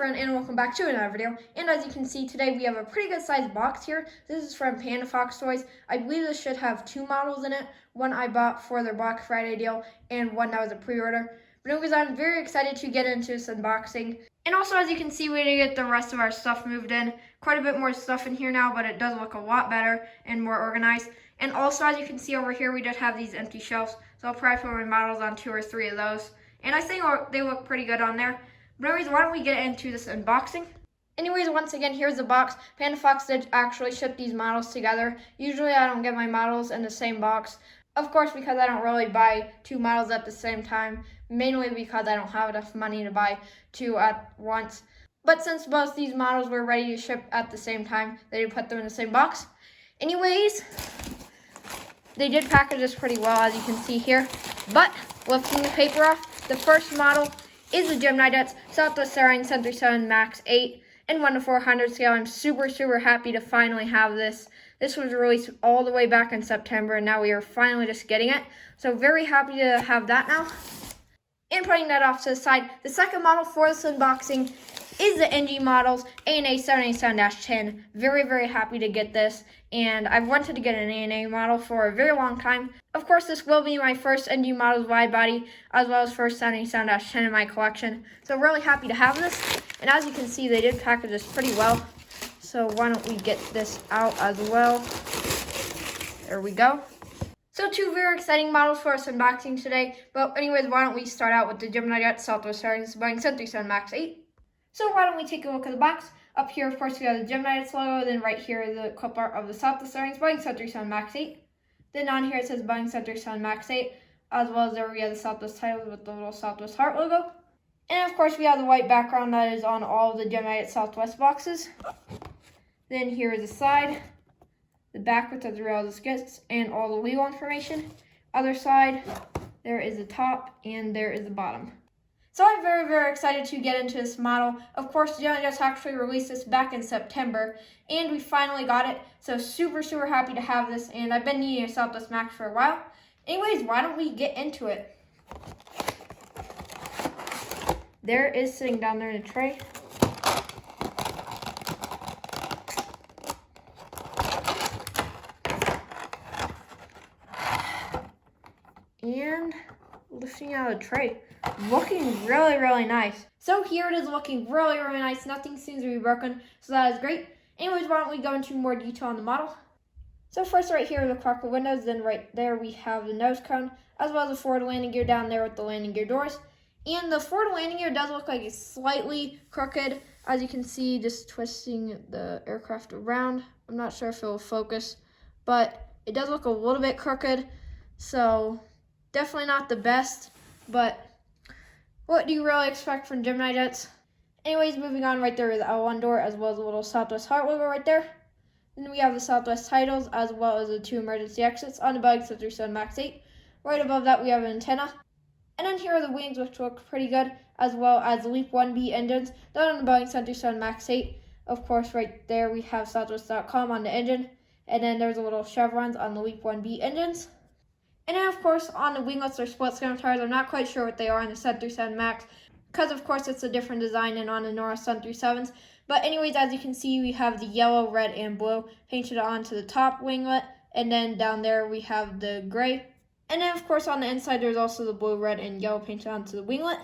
everyone, and welcome back to another video. And as you can see today, we have a pretty good sized box here. This is from Panda Fox Toys. I believe this should have 2 models in it. One I bought for their Black Friday deal, and one that was a pre-order. But anyways, I'm very excited to get into this unboxing. And also, as you can see, we did get the rest of our stuff moved in. Quite a bit more stuff in here now, but it does look a lot better and more organized. And also, as you can see over here, we just have these empty shelves. So I'll probably put my models on 2 or 3 of those. And I think they look pretty good on there. But anyways, why don't we get into this unboxing? Anyways, once again, here's the box. Panda Fox did actually ship these models together. Usually I don't get my models in the same box. Of course, because I don't really buy 2 models at the same time. Mainly because I don't have enough money to buy 2 at once. But since both these models were ready to ship at the same time, they did put them in the same box. Anyways, they did package this pretty well, as you can see here. But, lifting the paper off, the first model is the Gemini Jets Southwest Airlines 737 MAX 8 and 1:400 scale. I'm super happy to finally have this. This was released all the way back in September, and now we are finally just getting it. So very happy to have that now. And putting that off to the side, the second model for this unboxing is the NG models ANA 787-10. Very happy to get this, and I've wanted to get an ANA model for a very long time. Of course, this will be my first NG models wide body, as well as first 787-10 in my collection. So really happy to have this, and as you can see, they did package this pretty well. So why don't we get this out as well. There we go. So 2 very exciting models for us unboxing today. But anyways, why don't we start out with the Gemini Jets Southwest Airlines Boeing 737 MAX 8. So why don't we take a look at the box. Up here, of course, we have the Gemini Jets logo. Then right here, the clip art of the Southwest Airlines Boeing 737 MAX 8. Then on here, it says Boeing 737 MAX 8. As well as there we have the Southwest title with the little Southwest heart logo. And of course, we have the white background that is on all of the Gemini Jets Southwest boxes. Then here is the side. The back with the rails and skits and all the legal information. Other side, there is the top and there is the bottom. So I'm very excited to get into this model. Of course, Gemini just actually released this back in September, and we finally got it. So super happy to have this, and I've been needing a Southwest Max for a while. Anyways, why don't we get into it? There it is sitting down there in a tray. And lifting out a tray. Looking really nice. So here it is looking really nice. Nothing seems to be broken, so that is great. Anyways, why don't we go into more detail on the model. So first right here are the cockpit windows, then right there we have the nose cone, as well as the forward landing gear down there with the landing gear doors. And the forward landing gear does look like it's slightly crooked, as you can see, just twisting the aircraft around. I'm not sure if it will focus, but it does look a little bit crooked, so definitely not the best, but what do you really expect from Gemini Jets? Anyways, moving on, right there is the L1 door, as well as a little Southwest heart logo right there. Then we have the Southwest titles, as well as the 2 emergency exits on the Boeing 737 MAX 8. Right above that, we have an antenna. And then here are the wings, which look pretty good, as well as the LEAP 1B engines done on the Boeing 737 MAX 8. Of course, right there, we have Southwest.com on the engine. And then there's a little chevrons on the LEAP 1B engines. And then, of course, on the winglets are split stem tires. I'm not quite sure what they are on the 737 MAX, because, of course, it's a different design than on the Norris 737s. But anyways, as you can see, we have the yellow, red, and blue painted onto the top winglet. And then down there, we have the gray. And then, of course, on the inside, there's also the blue, red, and yellow painted onto the winglet.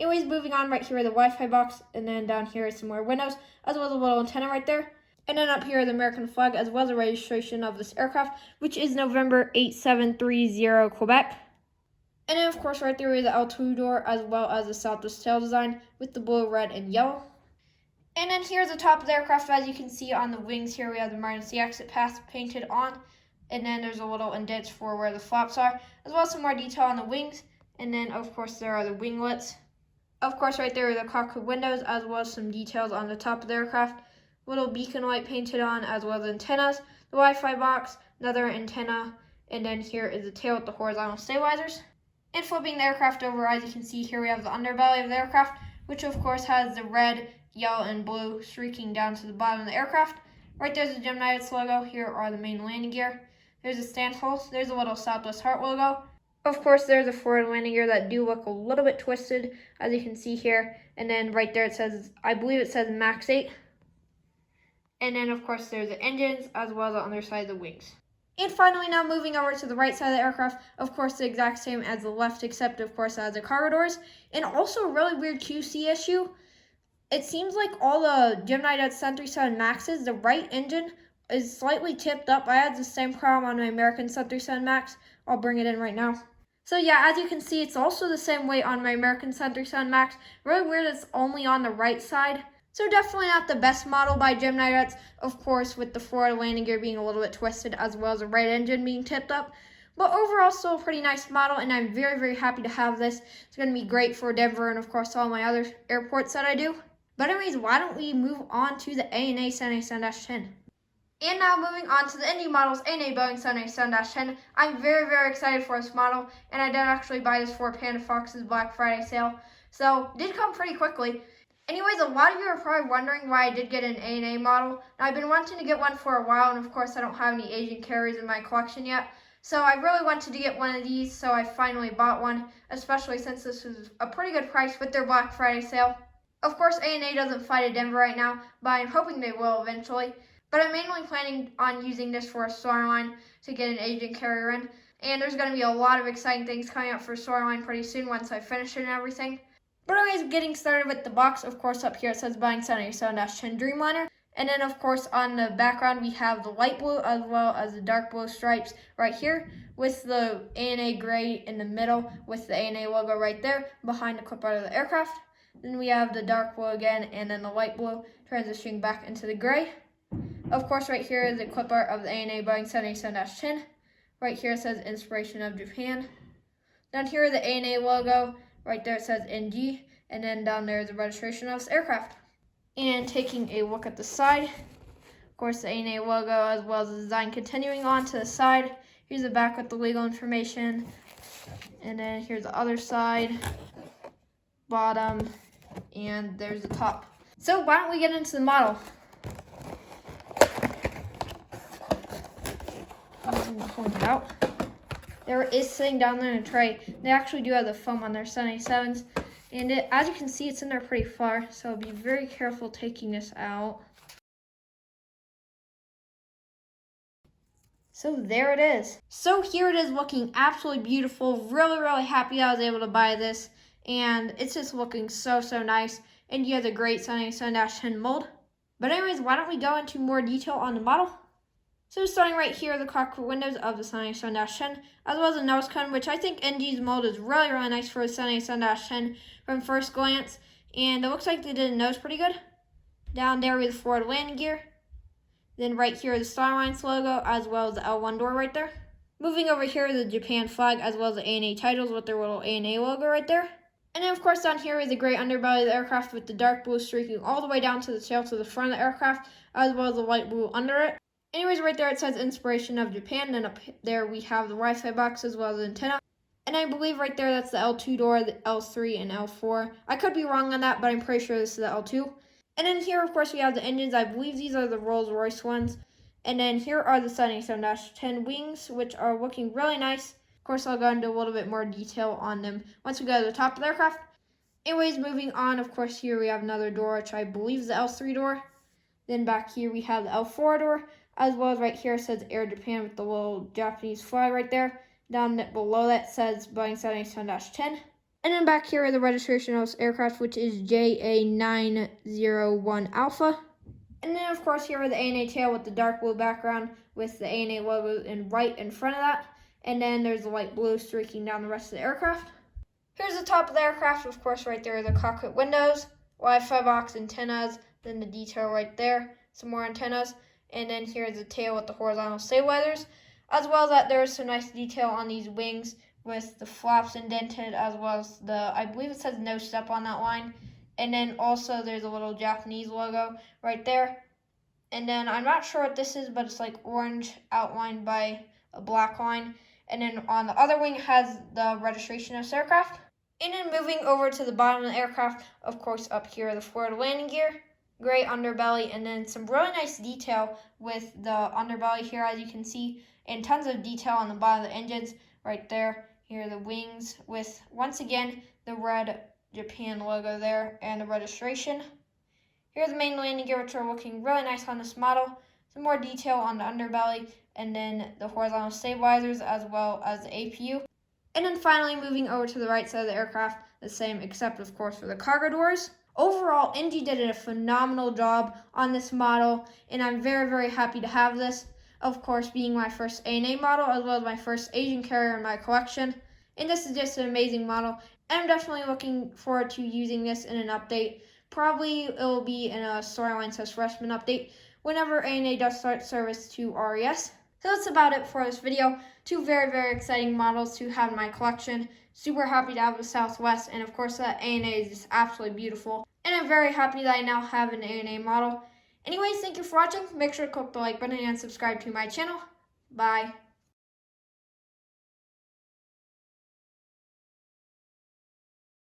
Anyways, moving on, right here are the Wi-Fi box. And then down here is some more windows, as well as a little antenna right there. And then up here, the American flag, as well as the registration of this aircraft, which is November 8730 Quebec. And then, of course, right there is the L2 door, as well as the Southwest tail design with the blue, red, and yellow. And then here's the top of the aircraft. As you can see on the wings here, we have the emergency exit path painted on. And then there's a little indents for where the flaps are, as well as some more detail on the wings. And then, of course, there are the winglets. Of course, right there are the cockpit windows, as well as some details on the top of the aircraft. Little beacon light painted on, as well as antennas, the Wi-Fi box, another antenna, and then here is the tail with the horizontal stabilizers. And flipping the aircraft over, as you can see here, we have the underbelly of the aircraft, which of course has the red, yellow, and blue streaking down to the bottom of the aircraft. Right there's the Gemini Jets logo. Here are the main landing gear. There's the stand holes. There's a little Southwest heart logo. Of course, there's a forward landing gear that do look a little bit twisted, as you can see here. And then right there it says, I believe it says Max 8. And then of course there's the engines as well as the underside of the wings. And finally, now moving over to the right side of the aircraft, of course the exact same as the left, except of course it has the cargo doors. And also a really weird QC issue. It seems like all the Gemini 737 Maxes, the right engine is slightly tipped up. I had the same problem on my American 737 Max. I'll bring it in right now. So yeah, as you can see, it's also the same way on my American 737 Max. Really weird it's only on the right side. So definitely not the best model by Gemini Jets, of course, with the forward landing gear being a little bit twisted as well as the right engine being tipped up. But overall, still a pretty nice model, and I'm very, very happy to have this. It's going to be great for Denver and, of course, all my other airports that I do. But anyways, why don't we move on to the ANA 787-10. And now moving on to the Indy models, ANA Boeing 787-10. I'm very, very excited for this model, and I did actually buy this for Panda Fox's Black Friday sale. So, it did come pretty quickly. Anyways, a lot of you are probably wondering why I did get an ANA model. Now, I've been wanting to get one for a while, and of course I don't have any Asian carriers in my collection yet. So I really wanted to get one of these, so I finally bought one, especially since this was a pretty good price with their Black Friday sale. Of course, ANA doesn't fly to Denver right now, but I'm hoping they will eventually. But I'm mainly planning on using this for a storyline to get an Asian carrier in. And there's going to be a lot of exciting things coming up for storyline pretty soon once I finish it and everything. But anyways, getting started with the box, of course up here it says Boeing 787-10 Dreamliner. And then of course on the background we have the light blue as well as the dark blue stripes right here with the ANA gray in the middle with the ANA logo right there behind the clip art of the aircraft. Then we have the dark blue again and then the light blue transitioning back into the gray. Of course right here is the clip art of the ANA Boeing 787-10. Right here it says Inspiration of Japan. Down here the ANA logo. Right there it says NG, and then down there is the registration of this aircraft. And taking a look at the side, of course the ANA logo as well as the design continuing on to the side. Here's the back with the legal information, and then here's the other side, bottom, and there's the top. So why don't we get into the model? Point it out. There is sitting down there in a tray. They actually do have the foam on their 787s. And as you can see, it's in there pretty far. So be very careful taking this out. So there it is. So here it is looking absolutely beautiful. Really, really happy I was able to buy this. And it's just looking so, so nice. And you have a great 787-10 mold. But anyways, why don't we go into more detail on the model? So starting right here, the cockpit windows of the 787-10, as well as the nose cone, which I think NG's mold is really, really nice for a 787-10 from first glance. And it looks like they did a nose pretty good. Down there with the forward landing gear. Then right here, the Starlines logo, as well as the L1 door right there. Moving over here, the Japan flag, as well as the ANA titles with their little ANA logo right there. And then, of course, down here is the gray underbelly of the aircraft with the dark blue streaking all the way down to the tail to the front of the aircraft, as well as the light blue under it. Anyways, right there it says Inspiration of Japan, and up there we have the Wi-Fi box as well as the antenna. And I believe right there that's the L2 door, the L3, and L4. I could be wrong on that, but I'm pretty sure this is the L2. And then here, of course, we have the engines. I believe these are the Rolls-Royce ones. And then here are the 787-10 wings, which are looking really nice. Of course, I'll go into a little bit more detail on them once we go to the top of the aircraft. Anyways, moving on, of course, here we have another door, which I believe is the L3 door. Then back here we have the L4 door. As well as right here it says Air Japan with the little Japanese flag right there. Down below that says Boeing 787-10. And then back here is the registration of this aircraft, which is JA901 Alpha. And then of course here is the ANA tail with the dark blue background with the ANA logo right in front of that. And then there's the light blue streaking down the rest of the aircraft. Here's the top of the aircraft. Of course right there are the cockpit windows, Wi-Fi box, antennas, then the detail right there, some more antennas. And then here's the tail with the horizontal stabilizers. As well as that, there's some nice detail on these wings with the flaps indented, as well as the, I believe it says no step on that line. And then also there's a little Japanese logo right there. And then I'm not sure what this is, but it's like orange outlined by a black line. And then on the other wing it has the registration of this aircraft. And then moving over to the bottom of the aircraft, of course up here, the forward landing gear. Gray underbelly, and then some really nice detail with the underbelly here, as you can see, and tons of detail on the bottom of the engines right there. Here are the wings with, once again, the red Japan logo there and the registration. Here's the main landing gear, which are looking really nice on this model. Some more detail on the underbelly, and then the horizontal stabilizers as well as the APU. And then finally moving over to the right side of the aircraft, the same except of course for the cargo doors. Overall, NG did a phenomenal job on this model, and I'm very, very happy to have this. Of course, being my first ANA model as well as my first Asian carrier in my collection. And this is just an amazing model, and I'm definitely looking forward to using this in an update. Probably it will be in a Storyline Says Freshman update whenever ANA does start service to RES. So that's about it for this video. Two very, very exciting models to have in my collection. Super happy to have the Southwest, and of course that ANA is just absolutely beautiful. And I'm very happy that I now have an ANA model. Anyways, thank you for watching. Make sure to click the like button and subscribe to my channel. Bye.